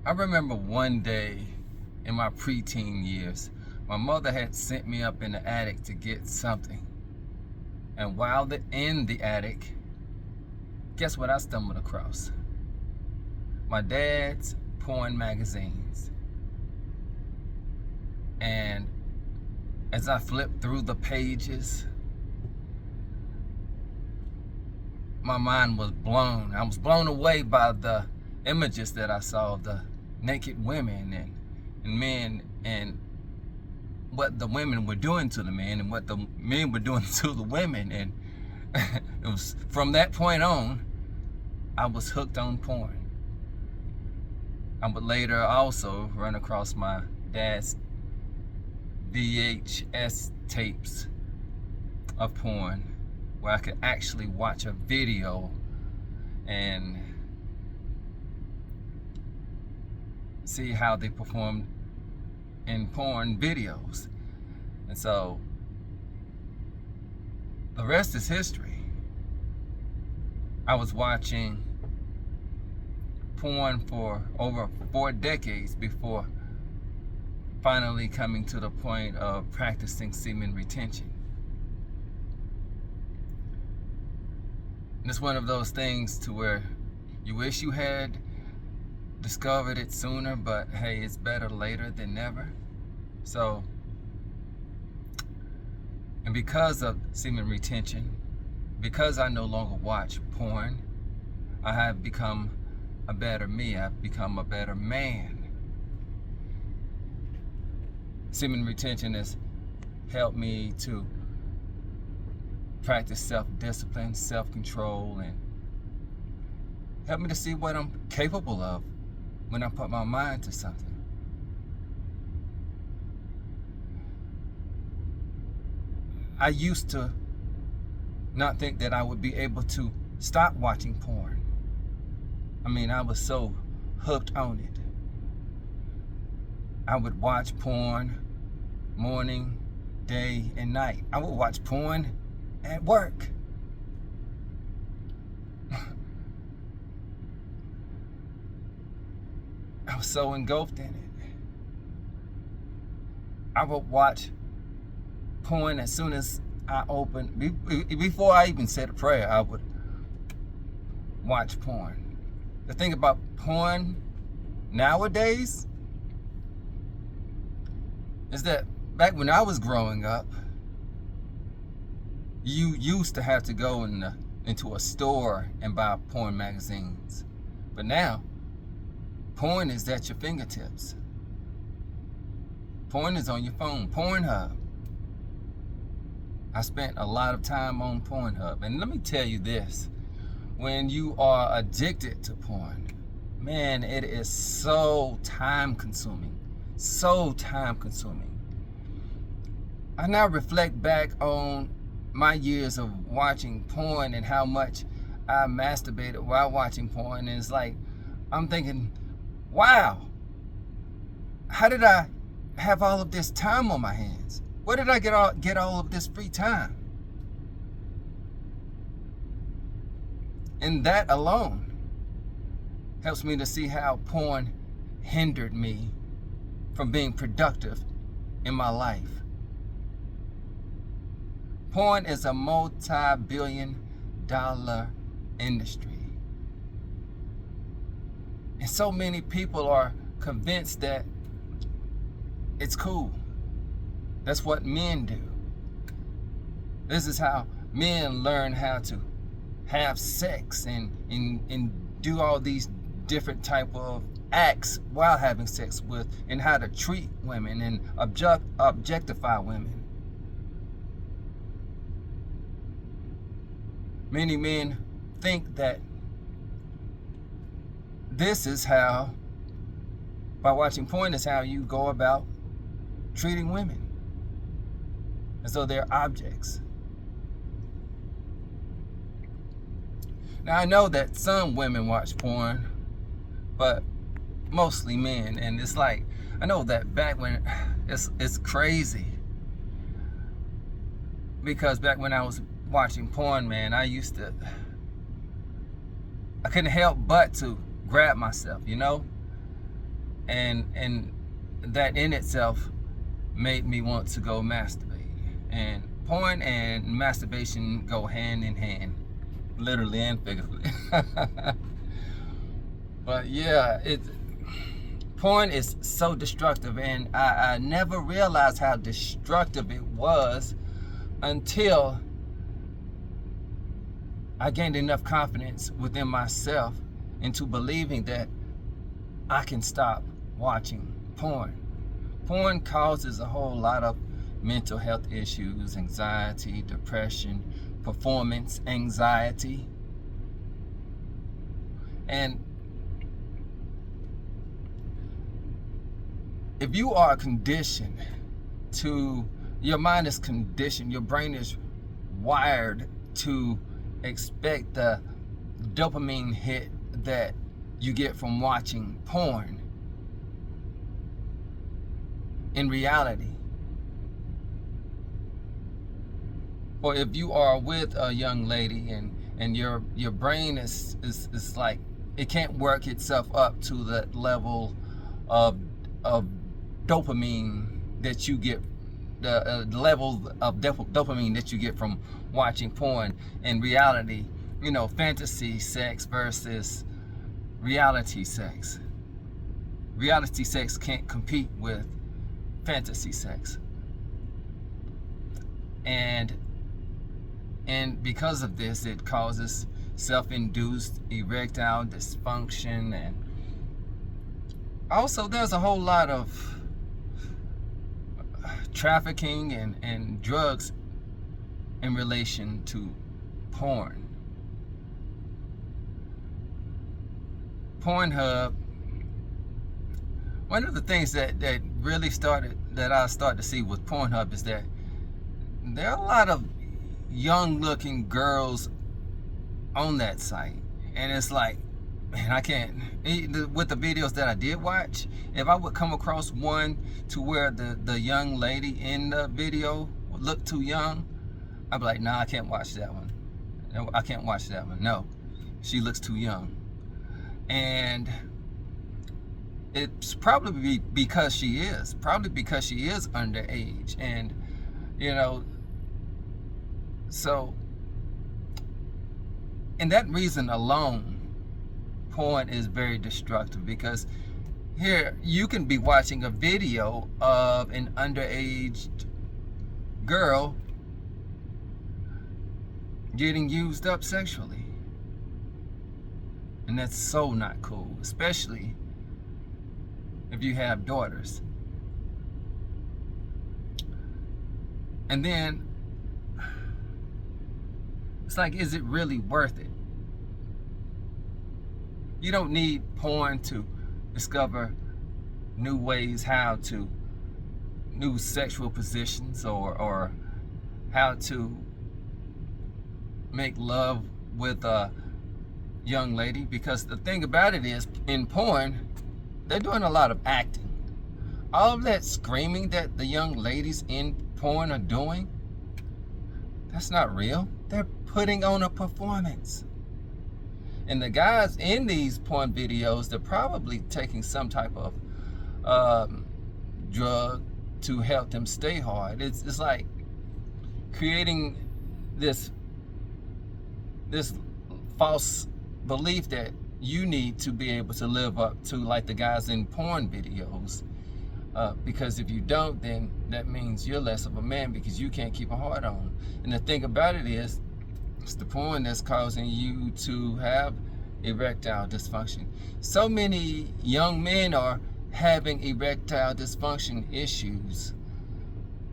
I remember one day in my preteen years, my mother had sent me up in the attic to get something. And while in the attic, guess what I stumbled across? My dad's porn magazines. And as I flipped through the pages, my mind was blown. I was blown away by the images that I saw, the naked women and men, and what the women were doing to the men and what the men were doing to the women. And it was from that point on, I was hooked on porn. I would later also run across my dad's VHS tapes of porn, where I could actually watch a video and see how they performed in porn videos. And so the rest is history. I was watching porn for over 4 decades before finally coming to the point of practicing semen retention. And it's one of those things to where you wish you had discovered it sooner, but hey, it's better later than never. So, and because of semen retention, because I no longer watch porn, I have become a better me. I've become a better man. Semen retention has helped me to practice self-discipline, self-control, and help me to see what I'm capable of when I put my mind to something. I used to not think that I would be able to stop watching porn. I mean, I was so hooked on it. I would watch porn morning, day, and night. I would watch porn at work. I was so engulfed in it. I would watch porn as soon as I opened, before I even said a prayer, I would watch porn. The thing about porn nowadays is that back when I was growing up, you used to have to go into a store and buy porn magazines. But now, porn is at your fingertips. Porn is on your phone. Pornhub. I spent a lot of time on Pornhub. And let me tell you this. When you are addicted to porn, man, it is so time consuming. So time consuming. I now reflect back on my years of watching porn and how much I masturbated while watching porn. And it's like, I'm thinking, wow, how did I have all of this time on my hands? Where did I get all of this free time? And that alone helps me to see how porn hindered me from being productive in my life. Porn is a multi-billion-dollar industry. And so many people are convinced that it's cool. That's what men do. This is how men learn how to have sex and do all these different type of acts while having sex with, and how to treat women and objectify women. Many men think that this is how, by watching porn, is how you go about treating women, as though they're objects. Now, I know that some women watch porn, but mostly men. And it's like, I know that back when, it's crazy. Because back when I was watching porn, man, I couldn't help but to grab myself, you know? and that in itself made me want to go masturbate. And porn and masturbation go hand in hand, literally and figuratively. But yeah, porn is so destructive, and I never realized how destructive it was until I gained enough confidence within myself into believing that I can stop watching porn. Porn causes a whole lot of mental health issues, anxiety, depression, performance anxiety. And if you are conditioned to, your mind is conditioned, your brain is wired to expect the dopamine hit that you get from watching porn. In reality, or if you are with a young lady and your brain is like, it can't work itself up to the level of dopamine that you get, the level of dopamine that you get from watching porn. In reality, you know, fantasy sex versus reality sex. Reality sex can't compete with fantasy sex. And because of this, it causes self-induced erectile dysfunction, and also there's a whole lot of trafficking and drugs in relation to porn. Pornhub, one of the things that really I started to see with Pornhub is that there are a lot of young looking girls on that site, and it's like, man, I can't, with the videos that I did watch, if I would come across one to where the young lady in the video looked too young, I'd be like, nah, I can't watch that one. No, I can't watch that one. No, she looks too young. And it's probably because she is underage. And you know, so, and that reason alone, porn is very destructive, because here you can be watching a video of an underage girl getting used up sexually, and that's so not cool, especially if you have daughters. And then it's like, is it really worth it? You don't need porn to discover new ways new sexual positions, or how to make love with a young lady. Because the thing about it is, in porn, they're doing a lot of acting. All of that screaming that the young ladies in porn are doing, that's not real. They're putting on a performance. And the guys in these porn videos, they're probably taking some type of drug to help them stay hard. It's like creating this false belief that you need to be able to live up to, like the guys in porn videos. Because if you don't, then that means you're less of a man, because you can't keep a heart on. And the thing about it is, it's the porn that's causing you to have erectile dysfunction. So many young men are having erectile dysfunction issues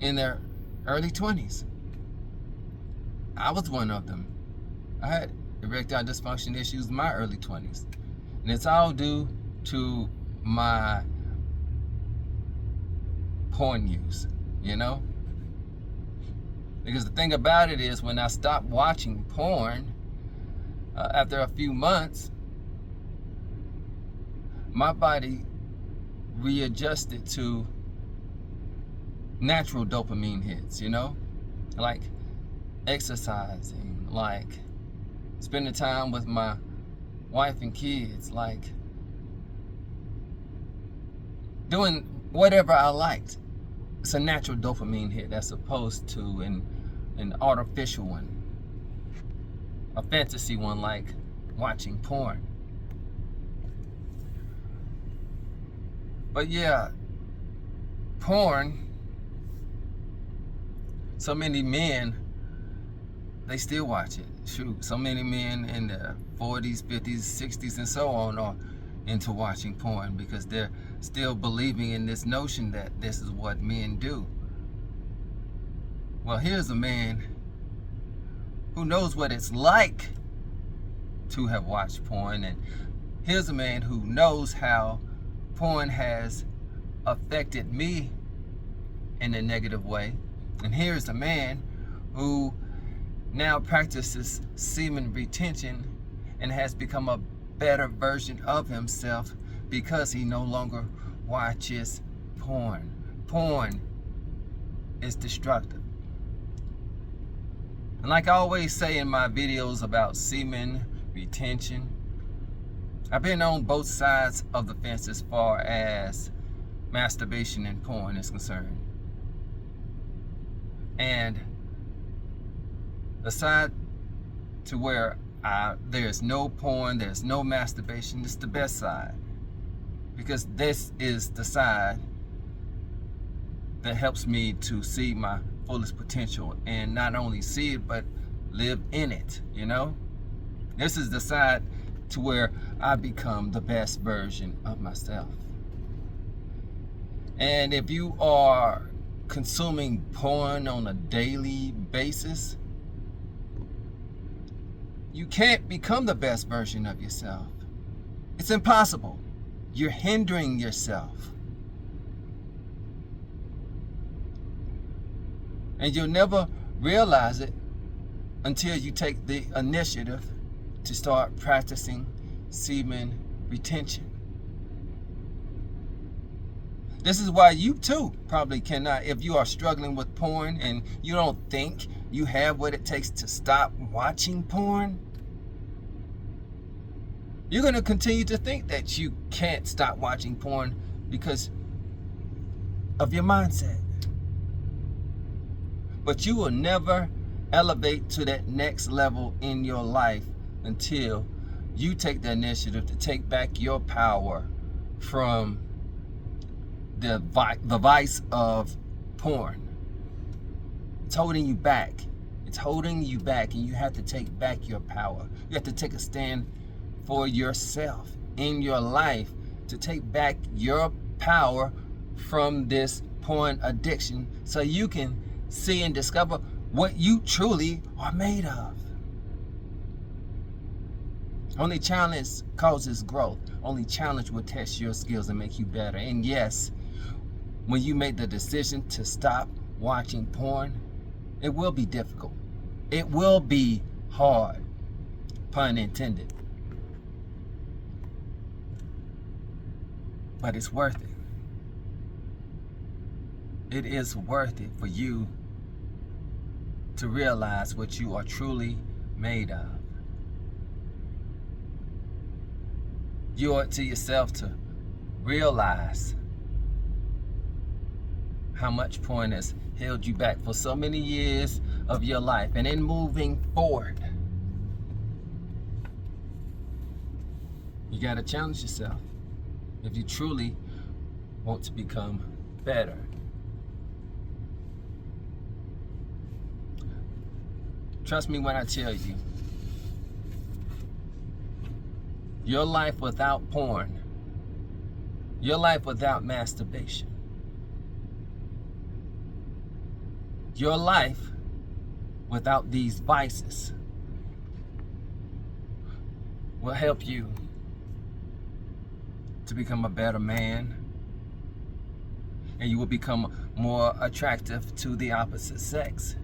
in their early 20s. I was one of them. I had erectile dysfunction issues in my early 20s. And it's all due to my porn use, you know? Because the thing about it is, when I stopped watching porn, after a few months, my body readjusted to natural dopamine hits, you know? Like exercising, like spending time with my wife and kids, like doing whatever I liked. It's a natural dopamine hit as opposed to an artificial one, a fantasy one like watching porn. But yeah, porn, so many men, they still watch it. Shoot, so many men in their 40s, 50s, 60s, and so on are into watching porn because they're still believing in this notion that this is what men do. Well, here's a man who knows what it's like to have watched porn, and here's a man who knows how porn has affected me in a negative way. And here's a man who now practices semen retention and has become a better version of himself because he no longer watches porn. Porn is destructive. And like I always say in my videos about semen retention, I've been on both sides of the fence as far as masturbation and porn is concerned. And the side to where there's no porn, there's no masturbation, it's the best side. Because this is the side that helps me to see my fullest potential and not only see it, but live in it, you know? This is the side to where I become the best version of myself. And if you are consuming porn on a daily basis, you can't become the best version of yourself. It's impossible. You're hindering yourself. And you'll never realize it until you take the initiative to start practicing semen retention. This is why you too probably cannot, if you are struggling with porn and you don't think you have what it takes to stop watching porn, you're going to continue to think that you can't stop watching porn because of your mindset. But you will never elevate to that next level in your life until you take the initiative to take back your power from the vice of porn. It's holding you back. It's holding you back, and you have to take back your power. You have to take a stand for yourself in your life to take back your power from this porn addiction so you can see and discover what you truly are made of. Only challenge causes growth. Only challenge will test your skills and make you better. And yes, when you make the decision to stop watching porn, it will be difficult. It will be hard, pun intended. But it's worth it. It is worth it for you to realize what you are truly made of. You owe it to yourself to realize how much porn has held you back for so many years of your life. And in moving forward, you got to challenge yourself if you truly want to become better. Trust me when I tell you, your life without porn, your life without masturbation, your life without these vices will help you to become a better man, and you will become more attractive to the opposite sex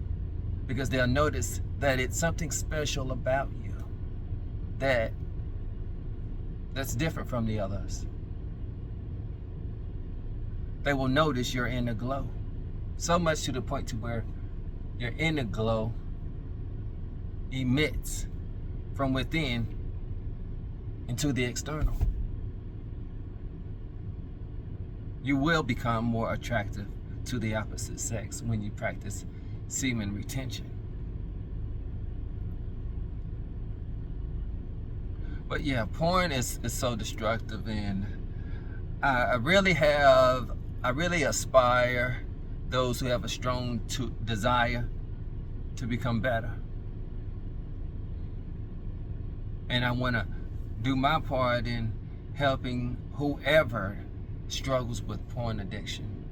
because they'll notice that it's something special about you that's different from the others. They will notice your inner glow, so much to the point to where your inner glow emits from within into the external. You will become more attractive to the opposite sex when you practice semen retention. But yeah, porn is so destructive, and I really aspire those who have a strong desire to become better. And I want to do my part in helping whoever struggles with porn addiction,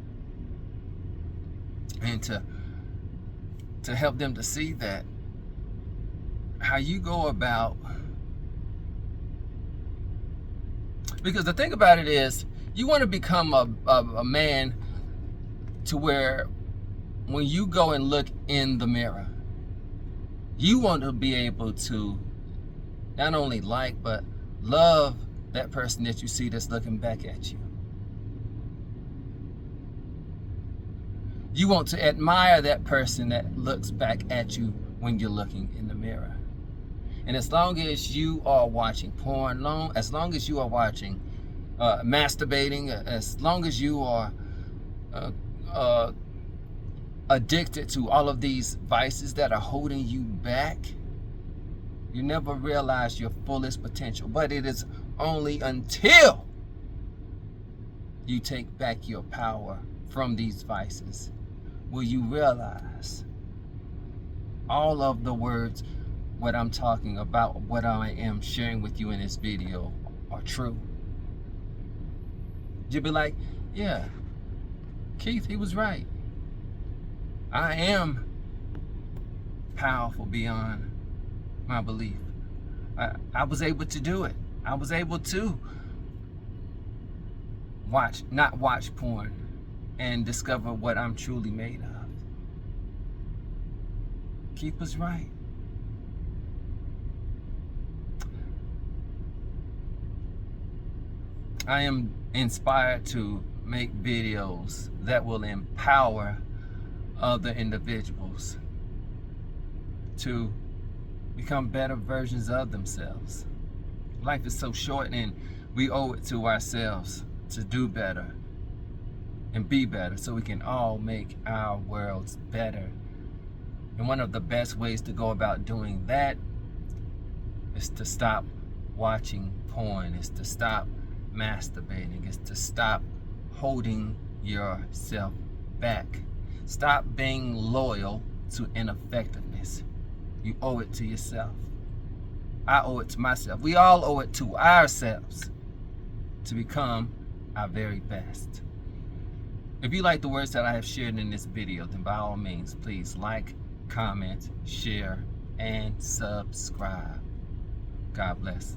and to help them to see that how you go about, because the thing about it is, you want to become a man to where when you go and look in the mirror, you want to be able to not only like, but love that person that you see that's looking back at you. You want to admire that person that looks back at you when you're looking in the mirror. And as long as you are watching porn, as long as you are watching masturbating, as long as you are addicted to all of these vices that are holding you back, you never realize your fullest potential. But it is only until you take back your power from these vices will you realize all of the words, what I'm talking about, what I am sharing with you in this video are true. You'll be like, yeah, Keith, he was right. I am powerful beyond my belief. I was able to do it. I was able to not watch porn and discover what I'm truly made of. Keith was right. I am inspired to make videos that will empower other individuals to become better versions of themselves. Life is so short, and we owe it to ourselves to do better and be better so we can all make our worlds better. And one of the best ways to go about doing that is to stop watching porn, is to stop masturbating, is to stop holding yourself back. Stop being loyal to ineffectiveness. You owe it to yourself. I owe it to myself. We all owe it to ourselves to become our very best. If you like the words that I have shared in this video, then by all means, please like, comment, share, and subscribe. God bless.